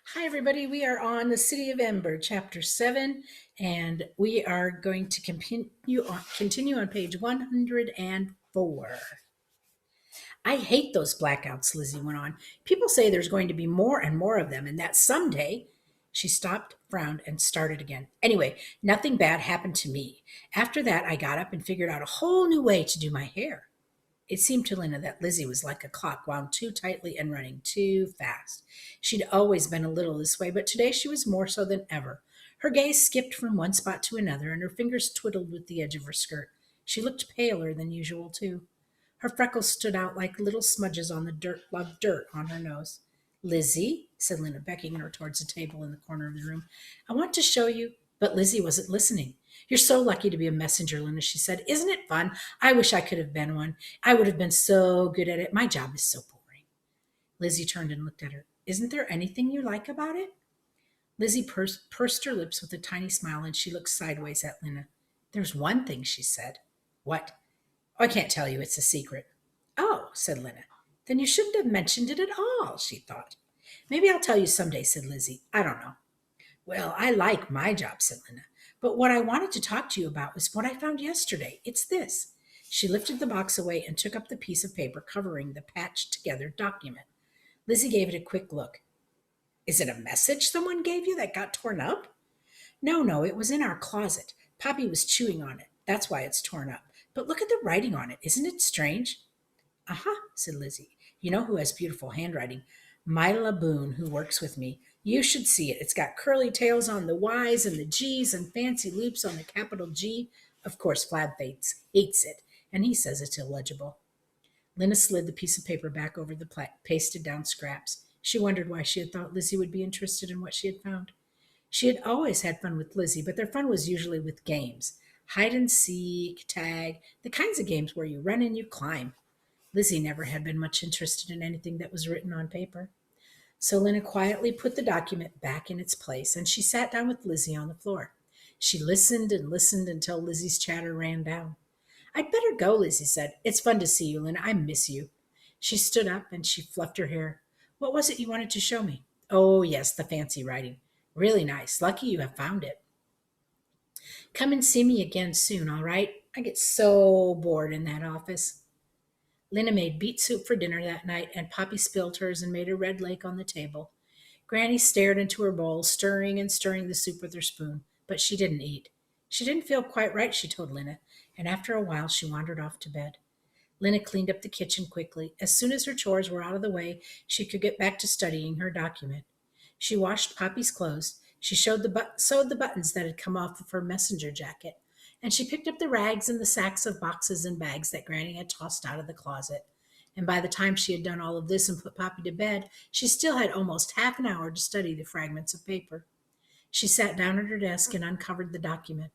Hi, everybody. We are on the City of Ember, Chapter 7, and we are going to continue on page 104. I hate those blackouts, Lizzie went on. People say there's going to be more and more of them, and that someday. She stopped, frowned, and started again. Anyway, nothing bad happened to me. After that, I got up and figured out a whole new way to do my hair. It seemed to Lena that Lizzie was like a clock wound too tightly and running too fast. She'd always been a little this way, but today she was more so than ever. Her gaze skipped from one spot to another, and her fingers twiddled with the edge of her skirt. She looked paler than usual, too. Her freckles stood out like little smudges on the dirt on her nose. Lizzie, said Lena, beckoning her towards a table in the corner of the room, I want to show you. But Lizzie wasn't listening. You're so lucky to be a messenger, Lena, she said. Isn't it fun? I wish I could have been one. I would have been so good at it. My job is so boring. Lizzie turned and looked at her. Isn't there anything you like about it? Lizzie pursed her lips with a tiny smile and she looked sideways at Lena. There's one thing, she said. What? Oh, I can't tell you. It's a secret. Oh, said Lena. Then you shouldn't have mentioned it at all, she thought. Maybe I'll tell you someday, said Lizzie. I don't know. Well, I like my job, said Lena. But what I wanted to talk to you about was what I found yesterday. It's this. She lifted the box away and took up the piece of paper covering the patched together document. Lizzie gave it a quick look. Is it a message someone gave you that got torn up? No, it was in our closet. Poppy was chewing on it. That's why it's torn up. But look at the writing on it. Isn't it strange? Uh-huh, said Lizzie. You know who has beautiful handwriting? Mila Boone, who works with me. You should see it. It's got curly tails on the Y's and the G's and fancy loops on the capital G. Of course, hates it, and he says it's illegible. Lena slid the piece of paper back over the pasted down scraps. She wondered why she had thought Lizzie would be interested in what she had found. She had always had fun with Lizzie, but their fun was usually with games. Hide and seek, tag, the kinds of games where you run and you climb. Lizzie never had been much interested in anything that was written on paper. So Lena quietly put the document back in its place, and she sat down with Lizzie on the floor. She listened and listened until Lizzie's chatter ran down. I'd better go, Lizzie said. It's fun to see you, Lena. I miss you. She stood up and she fluffed her hair. What was it you wanted to show me? Oh, yes, the fancy writing. Really nice. Lucky you have found it. Come and see me again soon, all right? I get so bored in that office. Lena made beet soup for dinner that night, and Poppy spilled hers and made a red lake on the table. Granny stared into her bowl, stirring and stirring the soup with her spoon, but she didn't eat. She didn't feel quite right, she told Lena, and after a while she wandered off to bed. Lena cleaned up the kitchen quickly. As soon as her chores were out of the way, she could get back to studying her document. She washed Poppy's clothes. She sewed the buttons that had come off of her messenger jacket, and she picked up the rags and the sacks of boxes and bags that Granny had tossed out of the closet. And by the time she had done all of this and put Poppy to bed, she still had almost half an hour to study the fragments of paper. She sat down at her desk and uncovered the document.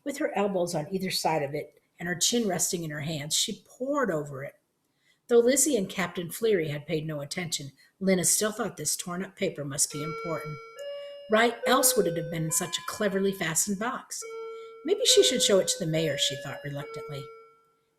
With her elbows on either side of it and her chin resting in her hands, she pored over it. Though Lizzie and Captain Fleary had paid no attention, Lena still thought this torn up paper must be important. Right else would it have been in such a cleverly fastened box? Maybe she should show it to the mayor, she thought reluctantly.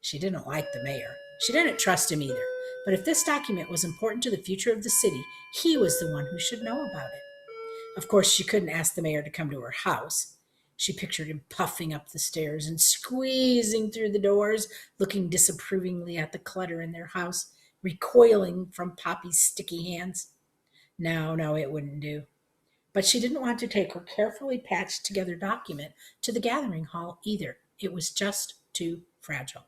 She didn't like the mayor. She didn't trust him either. But if this document was important to the future of the city, he was the one who should know about it. Of course, she couldn't ask the mayor to come to her house. She pictured him puffing up the stairs and squeezing through the doors, looking disapprovingly at the clutter in their house, recoiling from Poppy's sticky hands. No, it wouldn't do. But she didn't want to take her carefully patched together document to the gathering hall either. It was just too fragile.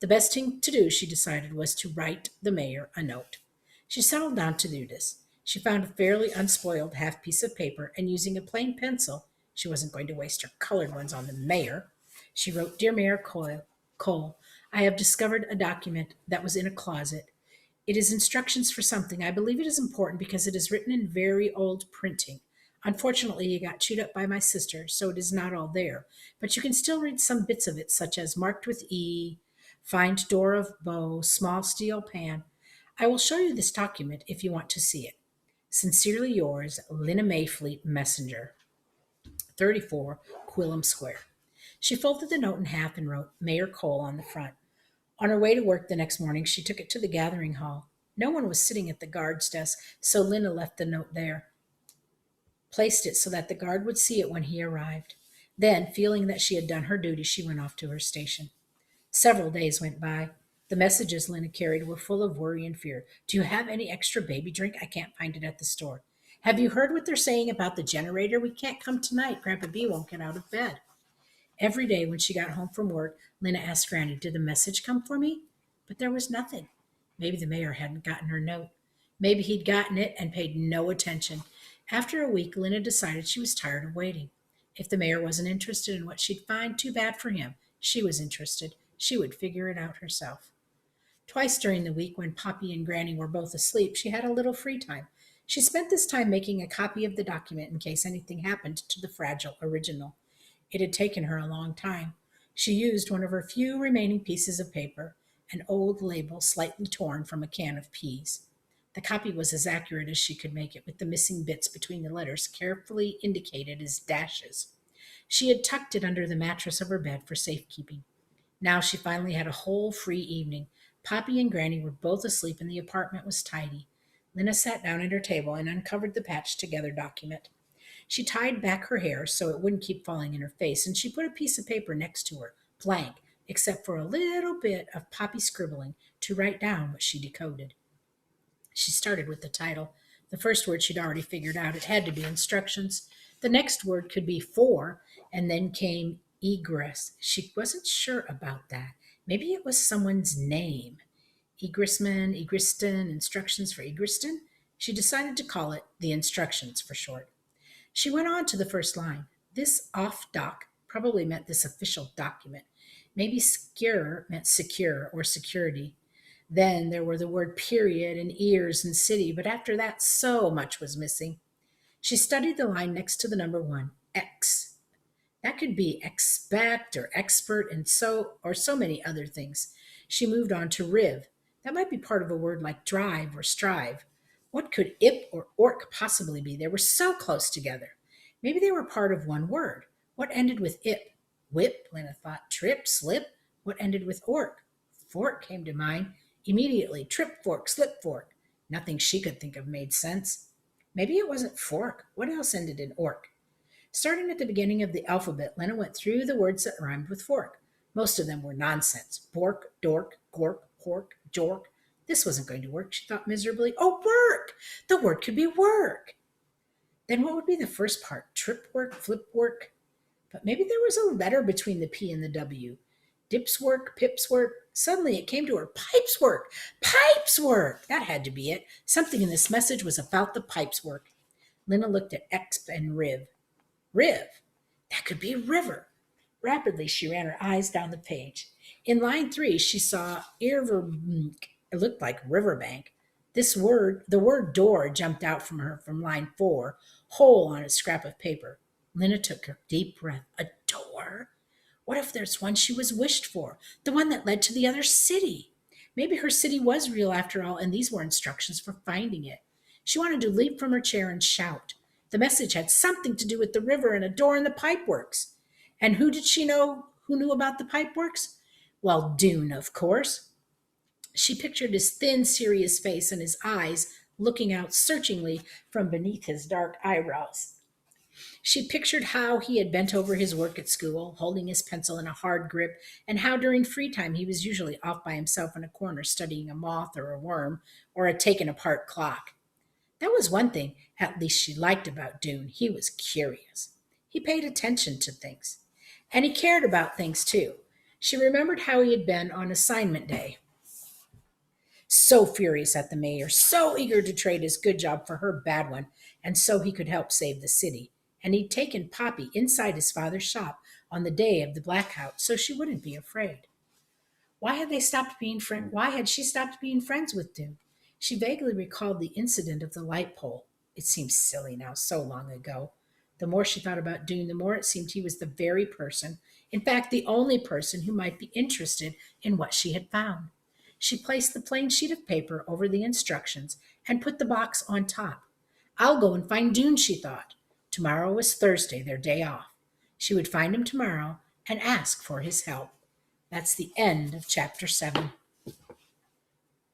The best thing to do, she decided, was to write the mayor a note. She settled down to do this. She found a fairly unspoiled half piece of paper, and using a plain pencil, she wasn't going to waste her colored ones on the mayor, she wrote, Dear Mayor Cole, I have discovered a document that was in a closet. It is instructions for something. I believe it is important because it is written in very old printing. Unfortunately, it got chewed up by my sister, so it is not all there. But you can still read some bits of it, such as marked with E, find door of bow, small steel pan. I will show you this document if you want to see it. Sincerely yours, Lena Mayfleet, Messenger, 34 Quillam Square. She folded the note in half and wrote Mayor Cole on the front. On her way to work the next morning, she took it to the gathering hall. No one was sitting at the guard's desk, so Lena left the note there. placed it so that the guard would see it when he arrived. Then, feeling that she had done her duty, she went off to her station. Several days went by. The messages Lena carried were full of worry and fear. Do you have any extra baby drink? I can't find it at the store. Have you heard what they're saying about the generator? We can't come tonight. Grandpa B won't get out of bed. Every day when she got home from work, Lena asked Granny, did the message come for me? But there was nothing. Maybe the mayor hadn't gotten her note. Maybe he'd gotten it and paid no attention. After a week, Lena decided she was tired of waiting. If the mayor wasn't interested in what she'd find, too bad for him. She was interested. She would figure it out herself. Twice during the week, when Poppy and Granny were both asleep, she had a little free time. She spent this time making a copy of the document in case anything happened to the fragile original. It had taken her a long time. She used one of her few remaining pieces of paper, an old label slightly torn from a can of peas. The copy was as accurate as she could make it, with the missing bits between the letters carefully indicated as dashes. She had tucked it under the mattress of her bed for safekeeping. Now she finally had a whole free evening. Poppy and Granny were both asleep and the apartment was tidy. Lena sat down at her table and uncovered the patched together document. She tied back her hair so it wouldn't keep falling in her face, and she put a piece of paper next to her, blank, except for a little bit of Poppy scribbling to write down what she decoded. She started with the title. The first word she'd already figured out. It had to be instructions. The next word could be for, and then came egress. She wasn't sure about that. Maybe it was someone's name. Egressman, Egriston, instructions for Egriston. She decided to call it the instructions for short. She went on to the first line. This off doc probably meant this official document. Maybe secure meant secure or security. Then there were the word period and ears and city, but after that, so much was missing. She studied the line next to the number 1, X. That could be expect or expert and so many other things. She moved on to riv. That might be part of a word like drive or strive. What could ip or orc possibly be? They were so close together. Maybe they were part of one word. What ended with ip? Whip, Lena thought. Trip, slip. What ended with orc? Fork came to mind. Immediately, trip fork, slip fork. Nothing she could think of made sense. Maybe it wasn't fork. What else ended in orc? Starting at the beginning of the alphabet, Lena went through the words that rhymed with fork. Most of them were nonsense. Bork, dork, gork, pork, jork. This wasn't going to work, she thought miserably. Oh, work! The word could be work. Then what would be the first part? Trip work, flip work? But maybe there was a letter between the P and the W. Dips work, pips work. Suddenly it came to her. Pipes work! Pipes work! That had to be it. Something in this message was about the pipes work. Lena looked at X and Riv. Riv! That could be river. Rapidly she ran her eyes down the page. In line 3, she saw Irverbank. It looked like riverbank. The word door jumped out from her from line 4, whole on a scrap of paper. Lena took a deep breath. A door? What if there's one she was wished for? The one that led to the other city? Maybe her city was real after all, and these were instructions for finding it. She wanted to leap from her chair and shout. The message had something to do with the river and a door in the pipeworks. And who did she know who knew about the pipeworks? Well, Dune, of course. She pictured his thin, serious face and his eyes looking out searchingly from beneath his dark eyebrows. She pictured how he had bent over his work at school, holding his pencil in a hard grip, and how during free time he was usually off by himself in a corner studying a moth or a worm or a taken apart clock. That was one thing, at least she liked about Dune. He was curious. He paid attention to things. And he cared about things too. She remembered how he had been on assignment day. So furious at the mayor, so eager to trade his good job for her bad one, and so he could help save the city. And he'd taken Poppy inside his father's shop on the day of the blackout so she wouldn't be afraid. Why had she stopped being friends with Dune? She vaguely recalled the incident of the light pole. It seemed silly now, so long ago. The more she thought about Dune, the more it seemed he was the very person, in fact, the only person who might be interested in what she had found. She placed the plain sheet of paper over the instructions and put the box on top. I'll go and find Dune, she thought. Tomorrow was Thursday, their day off. She would find him tomorrow and ask for his help. That's the end of chapter 7.